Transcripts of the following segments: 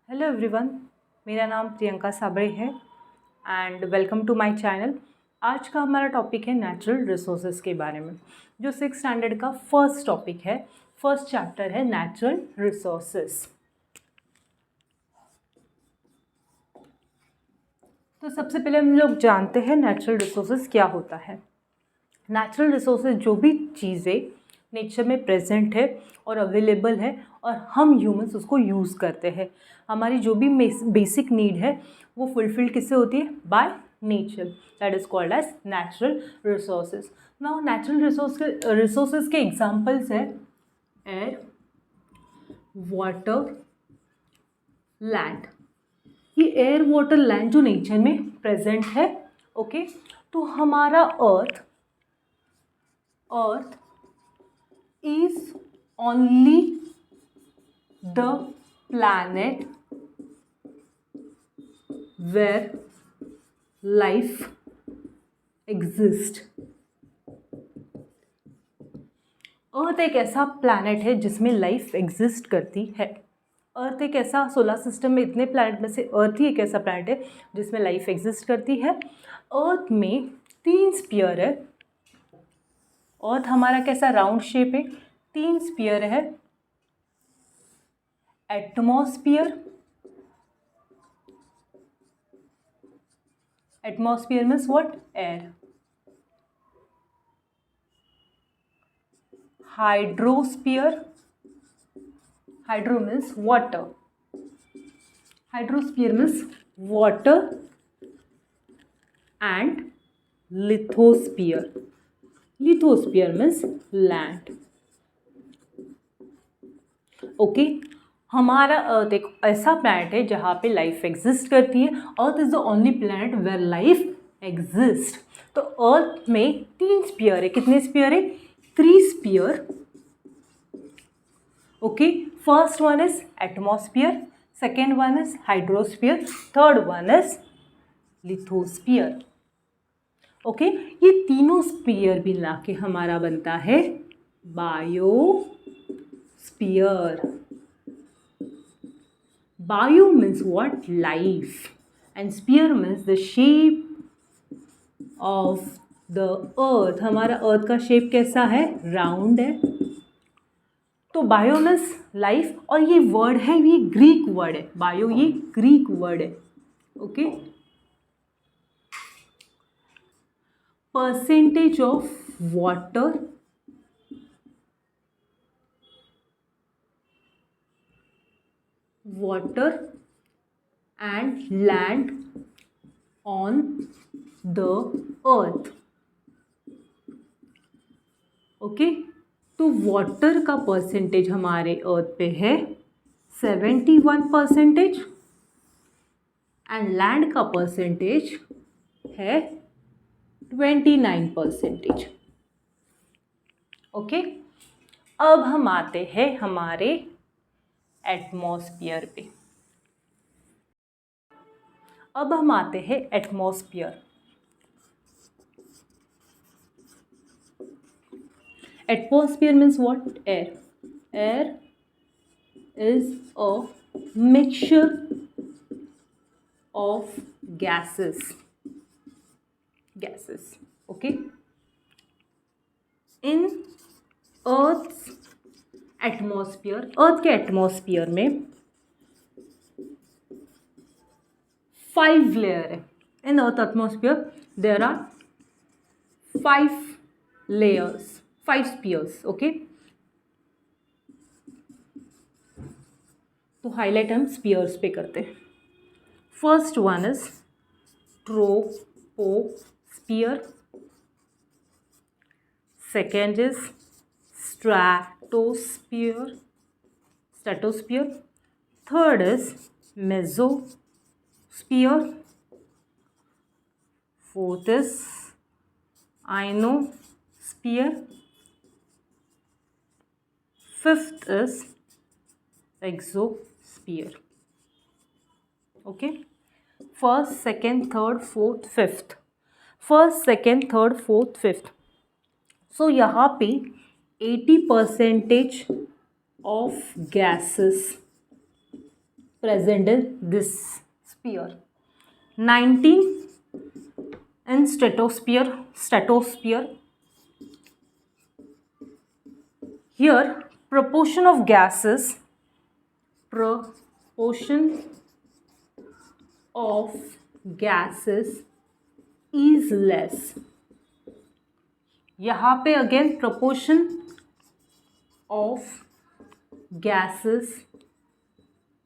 Hello everyone, मेरा नाम प्रियंका साबड़े है and welcome to my channel. आज का हमारा टॉपिक है नेचुरल रिसोर्सेज के बारे में, जो 6th स्टैंडर्ड का फर्स्ट टॉपिक है, फर्स्ट चैप्टर है नेचुरल रिसोर्सेज। तो सबसे पहले हम लोग जानते हैं नेचुरल रिसोर्सेज क्या होता है। नेचुरल रिसोर्सेज जो भी चीज़ें नेचर में प्रेजेंट है और अवेलेबल है और हम ह्यूमंस उसको यूज़ करते हैं, हमारी जो भी बेसिक नीड है वो फुलफिल किससे होती है? By nature. That is called as natural resources. Now natural resources के एग्जांपल्स है एयर, वाटर, लैंड। ये एयर, वाटर, लैंड जो नेचर में प्रेजेंट है, ओके। तो हमारा अर्थ is only the planet where life exists। अर्थ एक ऐसा प्लैनेट है जिसमें लाइफ एग्जिस्ट करती है। अर्थ एक ऐसा, सोलर सिस्टम में इतने प्लैनेट में से अर्थ ही एक ऐसा प्लैनेट है जिसमें लाइफ एग्जिस्ट करती है। अर्थ में 3 स्फीयर है। अर्थ हमारा कैसा राउंड शेप है, 3 स्फीयर है। Atmosphere, atmosphere means what? Air. Hydrosphere, hydro means water, hydrosphere means water. And lithosphere, lithosphere means land. Okay, हमारा अर्थ एक ऐसा प्लैनेट है जहाँ पे लाइफ एग्जिस्ट करती है। Earth is the only planet where life exist. तो अर्थ में 3 स्फीयर है। कितने स्फीयर है? 3 sphere. Okay, first one is atmosphere, second one is hydrosphere, third one is lithosphere. Okay, ये तीनों स्फीयर भी मिला के हमारा बनता है biosphere. Bio means what? Life. And sphere means the shape of the अर्थ। हमारा अर्थ का शेप कैसा है? राउंड है। तो बायो मीन्स लाइफ, और ये वर्ड है, ये ग्रीक वर्ड है। बायो ये ग्रीक वर्ड है। Okay, percentage of water, and land on the earth। Okay, तो वाटर का परसेंटेज हमारे अर्थ पे है 71% एंड लैंड का परसेंटेज है 29%। ओके, अब हम आते हैं हमारे एटमॉस्फियर पे। अब हम आते हैं atmosphere. Atmosphere means what? Air. Air is a mixture of gases, okay। In earth atmosphere, earth के एटमॉस्फियर में 5 लेयर है। In earth atmosphere there are 5 layers, 5 spheres. Okay, तो हाईलाइट हम स्फीयर्स पे करते हैं। First one is troposphere, second is stratosphere, third is mesosphere, fourth is ionosphere, fifth is exosphere। okay, first, second, third, fourth, fifth, first, second, third, fourth, fifth। सो यहाँ पे 80% of gases present in this sphere. 19 in stratosphere. Here proportion of gases is less. यहाँ पे again proportion of gases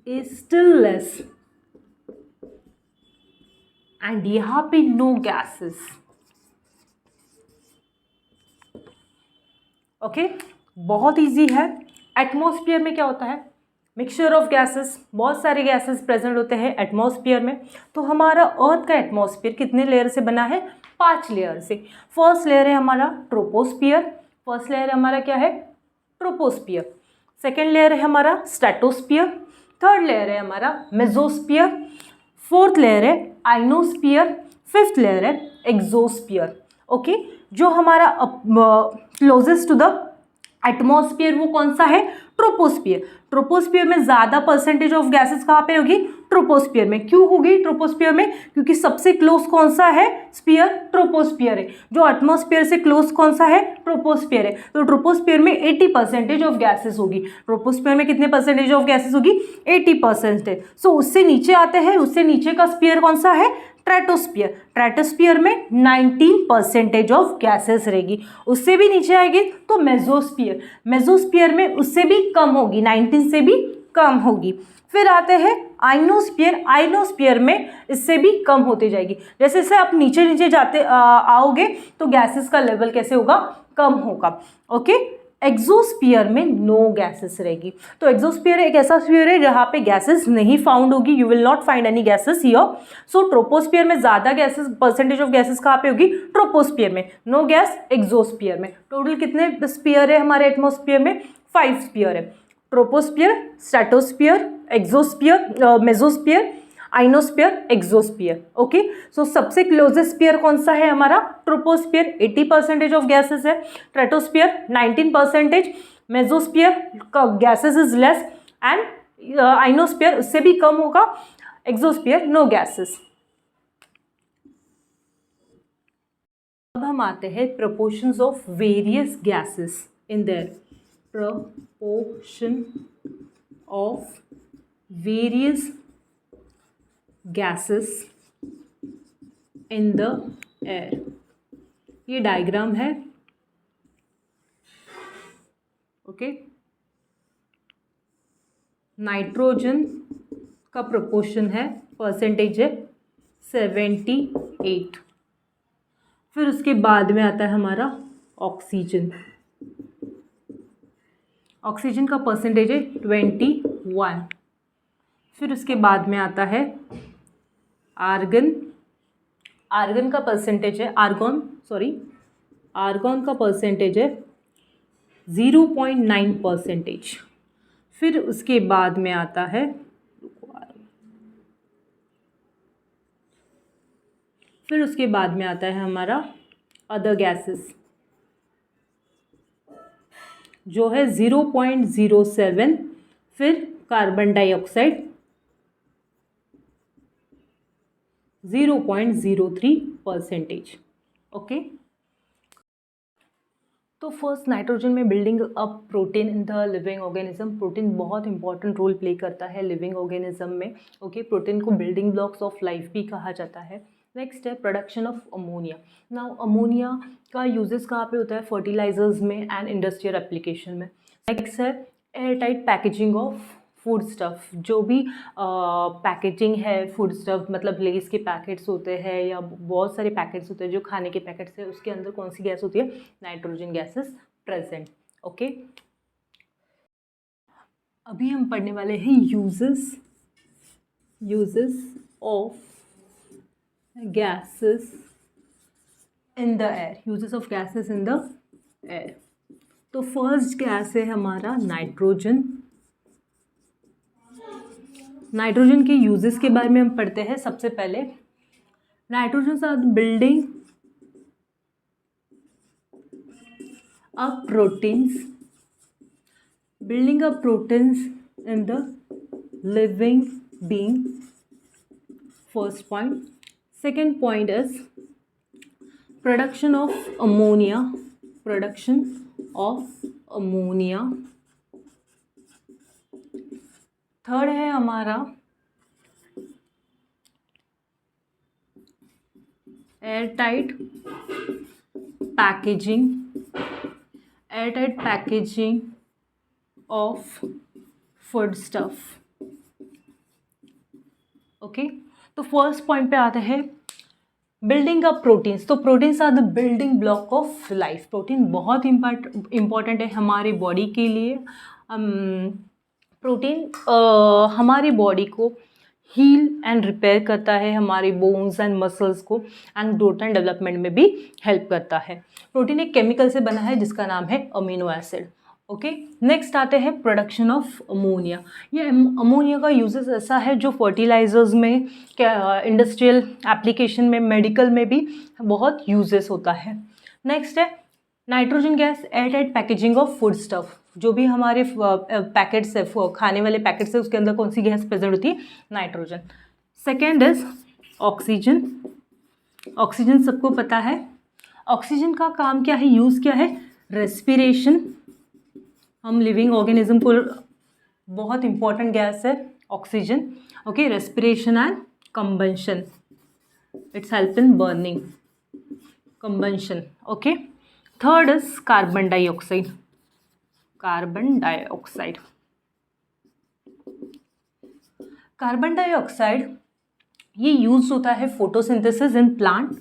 is still less and यहाँ पे no gases. Okay बहुत easy है. Atmosphere में क्या होता है? मिक्सचर ऑफ गैसेस, बहुत सारे गैसेस प्रेजेंट होते हैं एटमॉस्फेयर में. तो हमारा अर्थ का एटमॉस्फेयर कितने लेयर से बना है? 5 लेयर से. फर्स्ट लेयर है हमारा ट्रोपोस्फियर. फर्स्ट लेयर हमारा क्या है? ट्रोपोस्फियर. सेकेंड लेयर है हमारा स्ट्रेटोस्फियर. थर्ड लेयर है हमारा मेसोस्फियर. फोर्थ लेयर है आइनोस्फियर. फिफ्थ लेयर है एक्सोस्फियर. ओके जो हमारा क्लोजेस्ट टू द एटमॉस्फेयर वो कौन सा है? ट्रोपोस्फियर. ट्रोपोस्फियर में ज़्यादा परसेंटेज ऑफ गैसेस कहाँ पे होगी? ट्रोपोस्फियर में. क्यों होगी ट्रोपोस्फियर में? क्योंकि सबसे क्लोज कौन सा है? स्फीयर ट्रोपोस्फियर है. जो एटमॉस्फेयर से क्लोज कौन सा है? ट्रोपोस्फियर है. तो ट्रोपोस्फियर में 80% ऑफ गैसेस होगी. ट्रोपोस्फियर में कितने परसेंटेज ऑफ गैसेस होगी? 80%. सो उससे नीचे आते हैं, उससे नीचे का स्फीयर कौन सा है? स्ट्रेटोस्फियर. स्ट्रेटोस्फियर में 19% ऑफ गैसेस रहेगी. उससे भी नीचे आएगी तो मेसोस्फियर. मेसोस्फियर में उससे भी कम होगी, 19 से भी कम होगी. फिर आते हैं आइनोस्फियर. आइनोस्फियर में इससे भी कम होती जाएगी. जैसे जैसे आप नीचे नीचे जाते आओगे तो गैसेस का लेवल कैसे होगा? कम होगा. ओके एक्सोस्फियर में नो गैसेस रहेगी. तो एक्सोस्फियर एक ऐसा स्फीयर है जहाँ पे गैसेस नहीं फाउंड होगी. You will not find any gases here. So troposphere में ज़्यादा गैसेस, परसेंटेज ऑफ गैसेस कहाँ पे होगी? ट्रोपोस्फियर में. नो गैस एक्सोस्फियर में. टोटल कितने स्फीयर है हमारे एटमॉस्फियर में? 5 स्फीयर है. Troposphere, stratosphere, exosphere, mesosphere, ionosphere, exosphere. Okay so सबसे क्लोजेस्ट स्फीयर कौन सा है हमारा? ट्रोपोस्फियर. 80% ऑफ गैसेस है. स्ट्रेटोस्फियर 19%. मेसोस्फियर का gases is less and ionosphere उससे भी कम होगा. Exosphere no gases. अब हम आते हैं proportions of various gases in their proportion of various gases in the air. ये डायग्राम है. ओके नाइट्रोजन का प्रोपोर्शन है, परसेंटेज है 78. फिर उसके बाद में आता है हमारा ऑक्सीजन. ऑक्सीजन का परसेंटेज है 21. फिर उसके बाद में आता है आर्गन. आर्गन का परसेंटेज है आर्गन का परसेंटेज है 0.9%. फिर उसके बाद में आता है हमारा अदर गैसेस जो है 0.07. फिर कार्बन डाइऑक्साइड 0.03%. ओके तो फर्स्ट नाइट्रोजन में building up protein in the living organism. Protein बहुत इंपॉर्टेंट रोल प्ले करता है लिविंग ऑर्गेनिज्म में. ओके प्रोटीन को बिल्डिंग ब्लॉक्स ऑफ लाइफ भी कहा जाता है. नेक्स्ट है production of ammonia. Now ammonia का यूजेस कहाँ पे होता है? फर्टिलाइजर्स में एंड इंडस्ट्रियल एप्लीकेशन में. नेक्स्ट है air tight packaging of food stuff. जो भी पैकेजिंग है फूड स्टफ़ मतलब लेस के पैकेट्स होते हैं या बहुत सारे पैकेट्स होते हैं जो खाने के पैकेट्स हैं, उसके अंदर कौन सी गैस होती है? Nitrogen gases present. ओके अभी हम पढ़ने वाले हैं uses of gases in the air. Uses of gases in the air. तो फर्स्ट गैस है हमारा नाइट्रोजन. नाइट्रोजन के यूजेस के बारे में हम पढ़ते हैं. सबसे पहले nitrogen are building up proteins in the living being first point. Second point is production of ammonia. Production of ammonia. Third है हमारा airtight packaging. Airtight packaging of food stuff. Okay, तो फर्स्ट पॉइंट पे आते हैं building up proteins. तो proteins are the building block of life. Protein बहुत important है हमारी बॉडी के लिए. प्रोटीन हमारी बॉडी को हील एंड रिपेयर करता है, हमारी बोन्स एंड मसल्स को, एंड ग्रोथ एंड डेवलपमेंट में भी हेल्प करता है. प्रोटीन एक केमिकल से बना है जिसका नाम है अमीनो एसिड. ओके, नेक्स्ट आते हैं प्रोडक्शन ऑफ अमोनिया. ये अमोनिया का यूजेस ऐसा है जो फर्टिलाइजर्स में, इंडस्ट्रियल एप्लीकेशन में, मेडिकल में भी बहुत यूजेस होता है. नेक्स्ट है nitrogen gas. Airtight packaging of food stuff. जो भी हमारे पैकेट्स है, खाने वाले पैकेट्स है, उसके अंदर कौन सी गैस प्रेजेंट होती है? Nitrogen. Second is oxygen. Oxygen सबको पता है. ऑक्सीजन का काम क्या है, यूज़ क्या है? रेस्पिरेशन. हम लिविंग ऑर्गेनिज्म को बहुत इंपॉर्टेंट गैस है oxygen. Okay, respiration and combustion. It's help in burning, combustion. Okay, third is carbon dioxide. Carbon dioxide. Carbon dioxide ये यूज होता है फोटोसिंथेसिस इन प्लांट.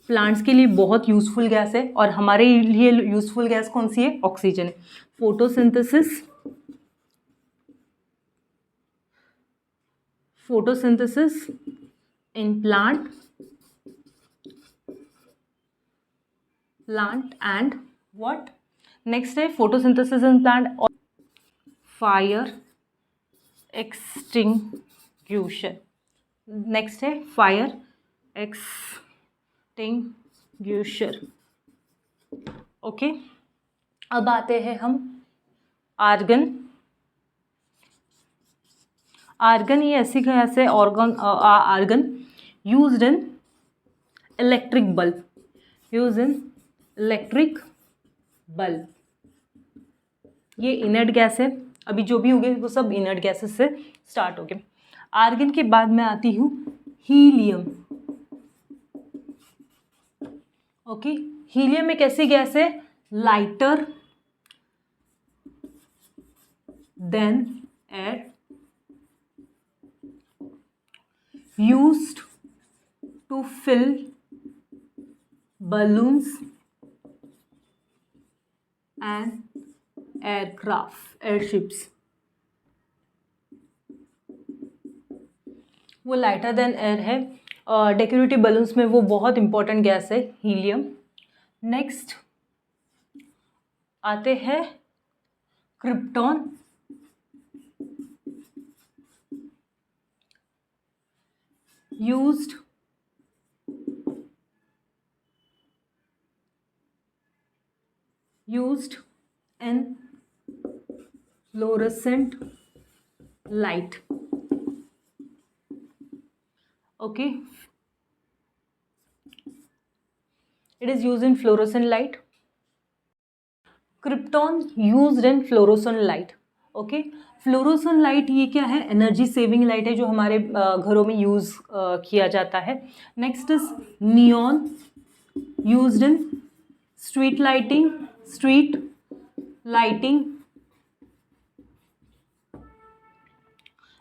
प्लांट्स के लिए बहुत यूजफुल गैस है, और हमारे लिए यूजफुल गैस कौन सी है? ऑक्सीजन है. Photosynthesis, photosynthesis in plant and what next है? फोटोसिंथेसिस इन प्लांट और फायर एक्सटिंग्यूशन. नेक्स्ट है फायर एक्सटिंग्यूशर. ओके, अब आते हैं हम आर्गन. आर्गन ये ऐसी गैस है, argon used in electric bulb. Use in electric bulb. ये इनर्ट गैस है. अभी जो भी हो गए वो सब इनर्ट गैसेस से स्टार्ट हो गए. आर्गन के बाद मैं आती हूँ हीलियम. ओके, हीलियम एक ऐसी गैस है lighter than air, used to fill balloons and airships. वो लाइटर देन एयर है. डेकोरेटिव बलून्स में वो बहुत इंपॉर्टेंट गैस है हीलियम. नेक्स्ट आते हैं krypton. Used in fluorescent light. Okay, it is used in fluorescent light. Krypton used in fluorescent light. Okay, fluorescent light ये क्या है? एनर्जी सेविंग लाइट है जो हमारे घरों में यूज़ किया जाता है. Next is neon. Used in street lighting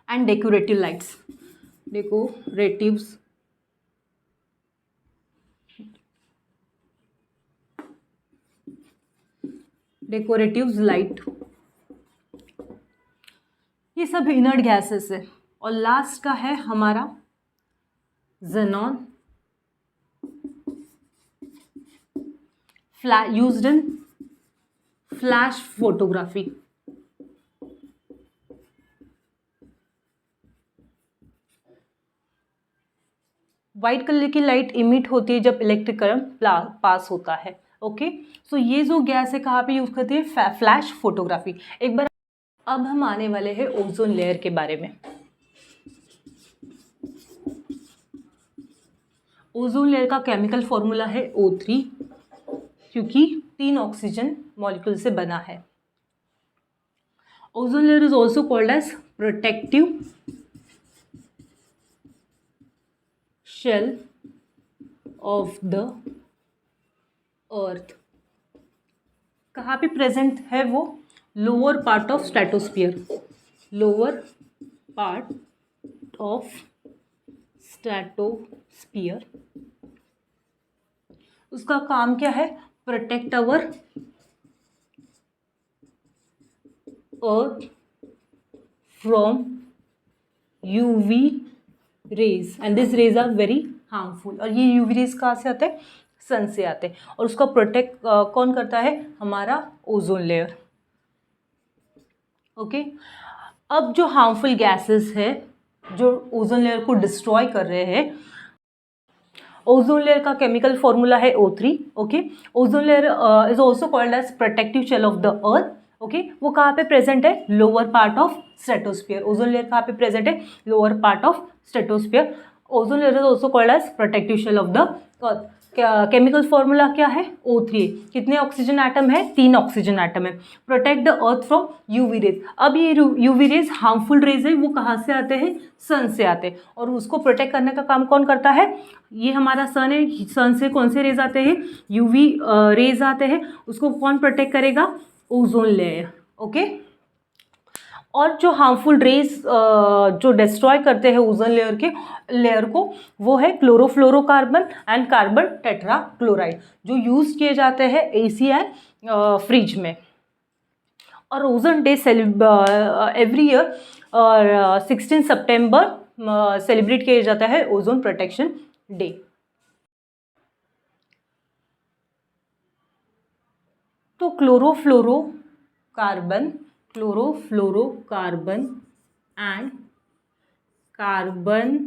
and decorative lights. Decorative light. ये सब इनर्ट गैसेस है. और लास्ट का है हमारा xenon. Used in flash photography. White colour की लाइट इमिट होती है जब इलेक्ट्रिक करंट पास होता है. ओके, सो ये जो गैस है कहाँ पे यूज़ करती है? Flash photography. एक बार अब हम आने वाले हैं ओजोन लेयर के बारे में. ओजोन लेयर का केमिकल फॉर्मूला है O3, क्योंकि 3 ऑक्सीजन मॉलिक्यूल से बना है। Ozone layer is also called as protective shell of the earth. कहाँ पे प्रेजेंट है वो? Lower part of stratosphere, lower part of stratosphere. उसका काम क्या है? Protect our earth from UV rays, and this rays are very harmful. और ये यूवी रेज कहाँ से आते हैं? सन से आते हैं। और उसका प्रोटेक्ट कौन करता है? हमारा ओजोन लेयर। ओके, अब जो हार्मफुल गैसेस है जो ओजोन लेयर को डिस्ट्रॉय कर रहे हैं, ओजोन लेयर का केमिकल फॉर्मूला है O3। Okay, ozone layer is also called as protective shell of the earth. Okay, वो कहाँ पे प्रेजेंट है? Lower part of stratosphere. Ozone layer कहाँ पे प्रेजेंट है? Lower part of stratosphere. Ozone layer is also called as protective shell of the earth. Chemical formula क्या है? O3। कितने ऑक्सीजन एटम है? 3 ऑक्सीजन एटम है। Protect the earth from UV raise. अब ये यूवी रेज हार्मफुल रेज है, वो कहाँ से आते हैं? सन से आते हैं। और उसको प्रोटेक्ट करने का काम कौन करता है? ये हमारा सन है। सन से कौन से रेज आते हैं? यूवी रेज आते हैं। उसको कौन प्रोटेक्ट करेगा? Ozone layer. ओके, और जो हार्मफुल रेज जो डिस्ट्रॉय करते हैं ओजोन लेयर को, वो है क्लोरोफ्लोरोकार्बन एंड कार्बन टेट्राक्लोराइड, जो यूज किए जाते हैं AC एंड फ्रिज में। और ओजोन डे एवरी ईयर 16 सितंबर सेलिब्रेट किया जाता है ओजोन प्रोटेक्शन डे। तो क्लोरोफ्लोरोकार्बन एंड कार्बन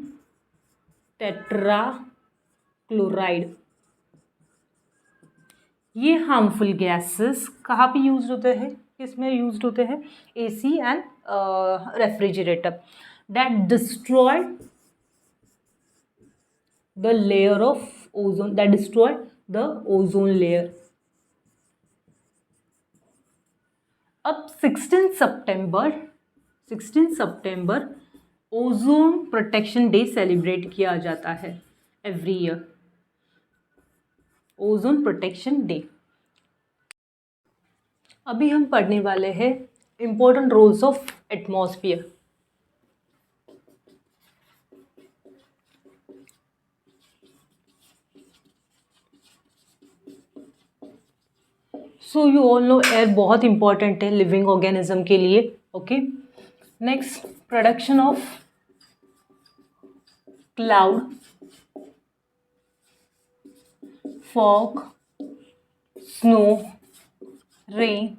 टेट्राक्लोराइड, ये हार्मफुल गैसेस कहाँ पे यूज होते हैं? किस में यूज होते हैं? AC and refrigerator that destroy the layer of ozone, that destroy the ozone layer. अब 16 सितंबर ओजोन प्रोटेक्शन डे सेलिब्रेट किया जाता है every year, ozone protection day. अभी हम पढ़ने वाले हैं important roles of atmosphere. So you all know air बहुत इंपॉर्टेंट है लिविंग ऑर्गेनिज्म के लिए। Okay, next, production of cloud, fog, snow, rain,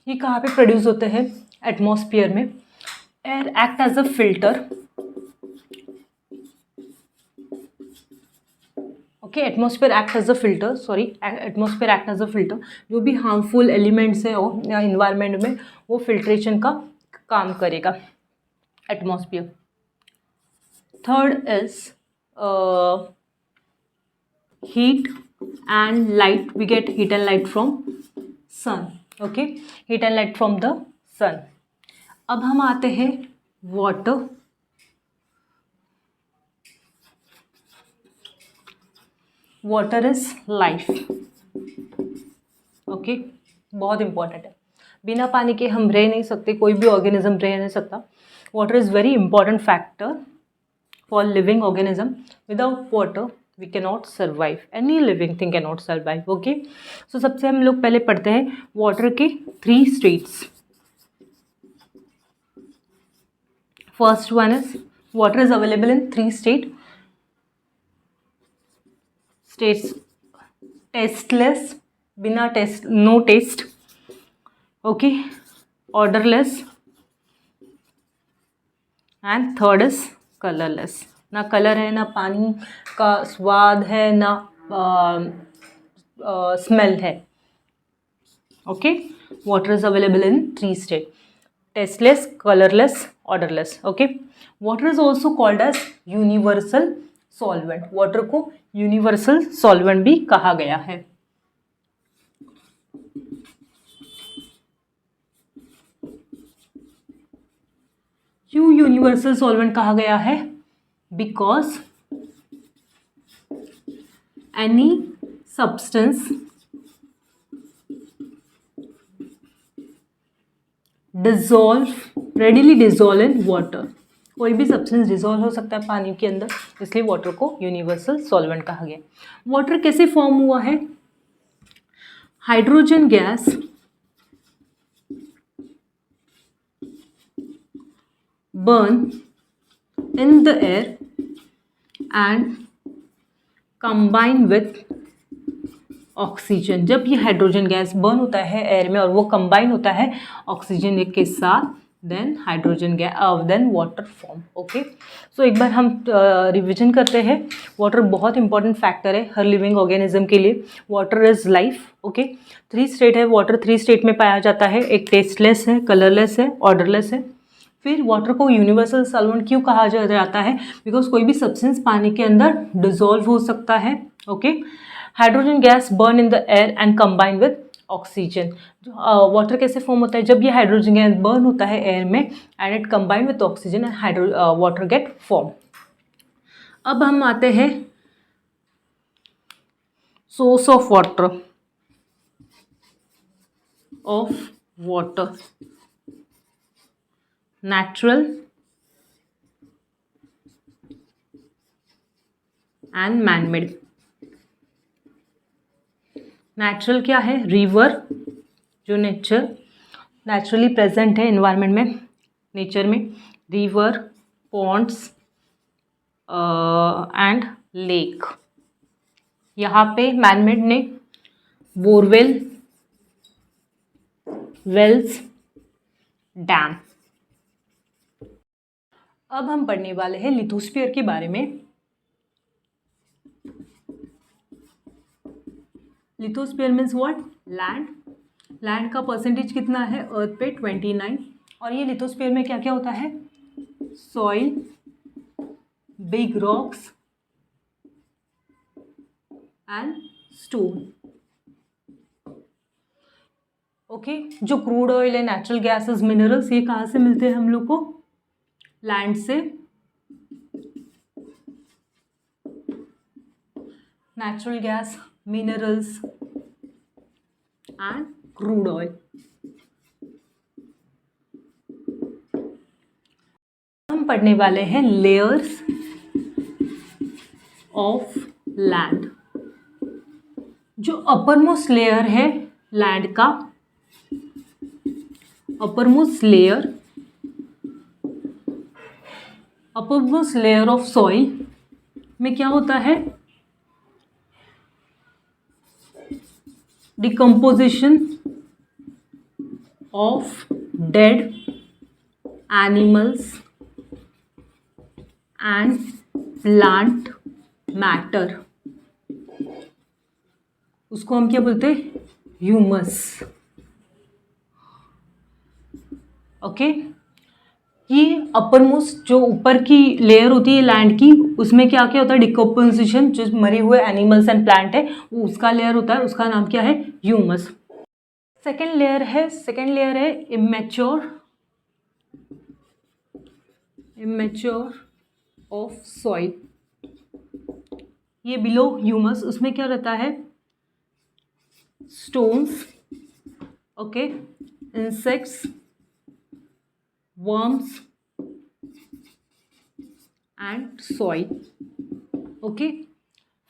ये कहाँ पे प्रोड्यूस होते हैं? एटमॉस्फेयर में। Air act as a filter. Okay, atmosphere act as a filter, atmosphere act as a filter. जो भी हार्मफुल एलिमेंट्स है या इन्वायरमेंट में, वो फिल्ट्रेशन का काम करेगा atmosphere. Third is heat and light. We get heat and light from sun. Okay, heat and light from the sun. अब हम आते हैं water. Water is life. Okay, बहुत इंपॉर्टेंट है। बिना पानी के हम रह नहीं सकते, कोई भी ऑर्गेनिज्म रह नहीं सकता। Water is very important factor for living organism. Without water we can not survive, any living thing can not survive. Okay, so सबसे हम लोग पहले पढ़ते हैं वाटर के 3 states. First one is water is available in 3 states. Tasteless, बिना taste, no taste. Okay, odourless, and third is colourless. ना colour है, ना पानी का स्वाद है, ना स्मेल है। Okay, water is available in 3 state: tasteless, colourless, odourless. Okay, water is also called as universal solvent. Water को यूनिवर्सल सॉल्वेंट भी कहा गया है. क्यों यूनिवर्सल सॉल्वेंट कहा गया है? Because any substance readily dissolve in water. कोई भी सब्सटेंस डिजोल्व हो सकता है पानी के अंदर, इसलिए वाटर को यूनिवर्सल सॉल्वेंट कहा गया. वाटर कैसे फॉर्म हुआ है? Hydrogen gas burn in the air and combine with oxygen. जब ये हाइड्रोजन गैस बर्न होता है एयर में और वो कंबाइन होता है ऑक्सीजन के साथ, then hydrogen gas then water form. Okay, so एक बार हम रिविजन करते हैं. वाटर बहुत इंपॉर्टेंट फैक्टर है हर लिविंग ऑर्गेनिज्म के लिए. Water is life. Okay, 3 state है वाटर. 3 स्टेट में पाया जाता है. एक टेस्टलेस है, कलरलेस है, ऑर्डरलेस है. फिर वाटर को यूनिवर्सल सॉल्वेंट क्यों कहा जाता है? बिकॉज कोई भी सब्सटेंस पानी के अंदर डिजोल्व हो सकता है. Okay, hydrogen gas burn in the air and combine with oxygen. Water कैसे फॉर्म होता है? जब ये हाइड्रोजन गैस बर्न होता है एयर में and it combine with oxygen and water get form. अब हम आते हैं source of water. Natural and manmade. Natural क्या है? रिवर, जो नेचुरली प्रेजेंट है इन्वायरमेंट में, नेचर में. River, ponds and lake. यहाँ पे मैनमेड ने बोरवेल, वेल्स, डैम. अब हम पढ़ने वाले हैं लिथोस्फीयर के बारे में. Lithosphere means what? Land. Land का परसेंटेज कितना है अर्थ पे? 29. और ये लिथोस्फीयर में क्या क्या होता है? Soil, big rocks and stone. Okay, जो क्रूड ऑयल है, नेचुरल गैसेस, मिनरल्स, ये कहाँ से मिलते हैं हम लोग को? लैंड से. Natural gas, minerals and crude oil. हम पढ़ने वाले हैं लेयर्स ऑफ लैंड. जो अपर लेयर है लैंड का, uppermost layer ऑफ सॉइल में क्या होता है? Decomposition of dead animals and plant matter. उसको हम क्या बोलते हैं? ह्यूमस. ओके, ये अपर जो ऊपर की लेयर होती है लैंड की, उसमें क्या क्या होता है? डिकम्पोजिशन. जो मरे हुए एनिमल्स एंड प्लांट है वो उसका लेयर होता है, उसका नाम क्या है? ह्यूमस. सेकेंड लेयर है इमेच्योर ऑफ सॉइल. ये बिलो ह्यूमस. उसमें क्या रहता है? Stones, okay, insects, worms and soil. Okay,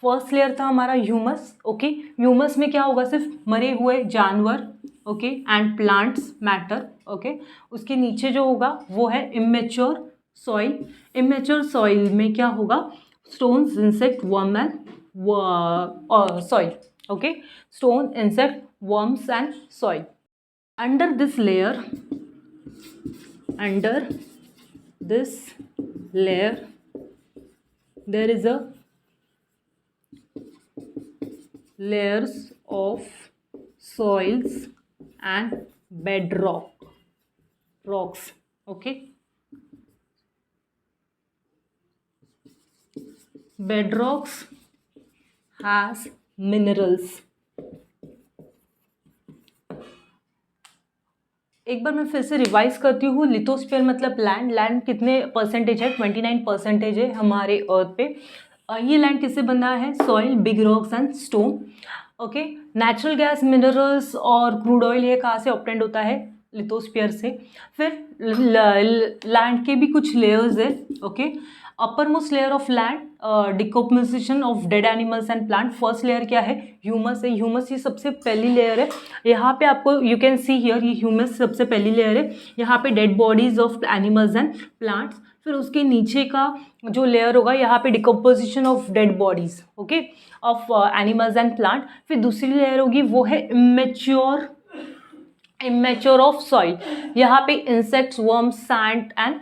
first layer था हमारा ह्यूमस. ओके, ह्यूमस में क्या होगा? सिर्फ मरे हुए जानवर, okay, and plants matter. Okay, उसके नीचे जो होगा वो है इमेच्योर सॉइल. इमेच्योर सॉइल में क्या होगा? Stones, insect, worm and soil. Okay, stone, insect, worms and soil. Under this layer there is a layers of soils and bedrock rocks. Okay, bedrocks has minerals। एक बार मैं फिर से revise करती हूँ। Lithosphere मतलब लैंड। लैंड कितने percentage है? 29% है हमारे अर्थ पे। ये लैंड किससे बना है? Soil, big rocks and stone. Okay. Natural gas, minerals और क्रूड ऑयल ये कहाँ से ऑब्टेंड होता है? लिथोस्फीयर से। फिर लैंड के भी कुछ लेयर्स है। Okay. Upper most layer of land, decomposition of dead animals and plant. First layer क्या है? ह्यूमस है। ह्यूमस ये सबसे पहली लेयर है। यहाँ पे आपको यू कैन सी हियर, ये ह्यूमस सबसे पहली लेयर है। यहाँ पे dead bodies of animals and plants. फिर उसके नीचे का जो लेयर होगा यहाँ पे decomposition of dead bodies, okay, of animals and plant. फिर दूसरी लेयर होगी वो है इमेच्योर ऑफ सॉइल। यहाँ पे insects, worms, sand and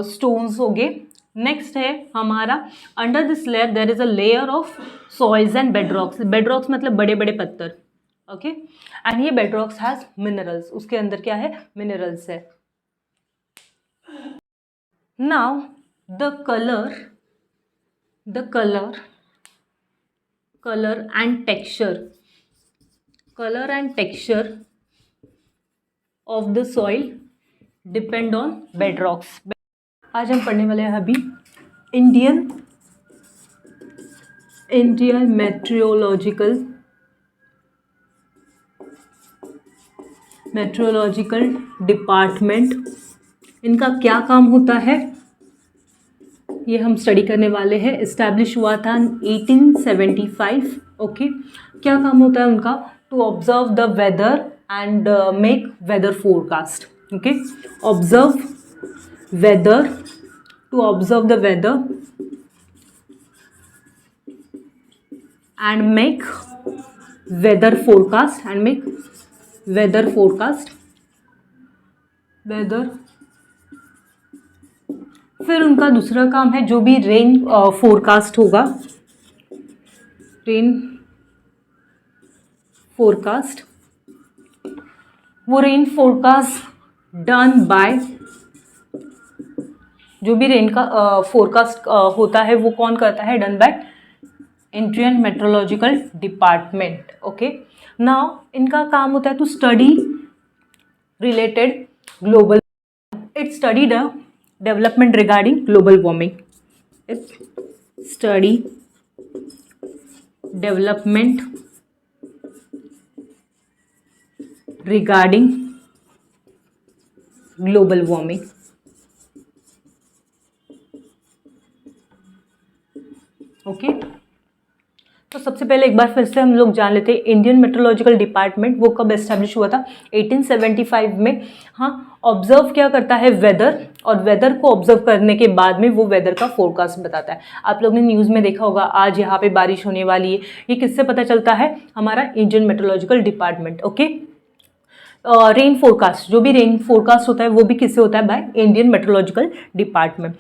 stones हो गए। नेक्स्ट है हमारा under this layer there is a layer of soils and bedrocks. Bedrocks मतलब बड़े बड़े पत्थर, ओके। एंड ये बेडरॉक्स हैज मिनरल्स। उसके अंदर क्या है? मिनरल्स है। Now the colour and texture of the soil depend on bedrocks. आज हम पढ़ने वाले हैं अभी इंडियन मेट्रोलॉजिकल डिपार्टमेंट। इनका क्या काम होता है ये हम स्टडी करने वाले हैं। इस्टेब्लिश हुआ था 1875, ओके। क्या काम होता है उनका? To observe the weather and make weather forecast, okay. to observe the weather and make weather forecast फिर उनका दूसरा काम है जो भी रेन फोरकास्ट होगा, रेन फोरकास्ट, वो रेन फोरकास्ट डन बाय, जो भी रेन का फोरकास्ट होता है वो कौन करता है? Done by Indian meteorological department, okay. Now इनका काम होता है to study related global, it study the development regarding global warming, it study development regarding global warming, okay. तो सबसे पहले एक बार फिर से हम लोग जान लेते हैं इंडियन मेट्रोलॉजिकल डिपार्टमेंट वो कब एस्टेब्लिश हुआ था? 1875 में। हाँ, ऑब्जर्व क्या करता है? वेदर, और वेदर को ऑब्जर्व करने के बाद में वो वेदर का फोरकास्ट बताता है। आप लोग ने न्यूज़ में देखा होगा आज यहाँ पे बारिश होने वाली है, ये किससे पता चलता है? हमारा Indian meteorological department, okay. Rain forecast, जो भी रेन फोरकास्ट होता है वो भी किससे होता है? By Indian meteorological department.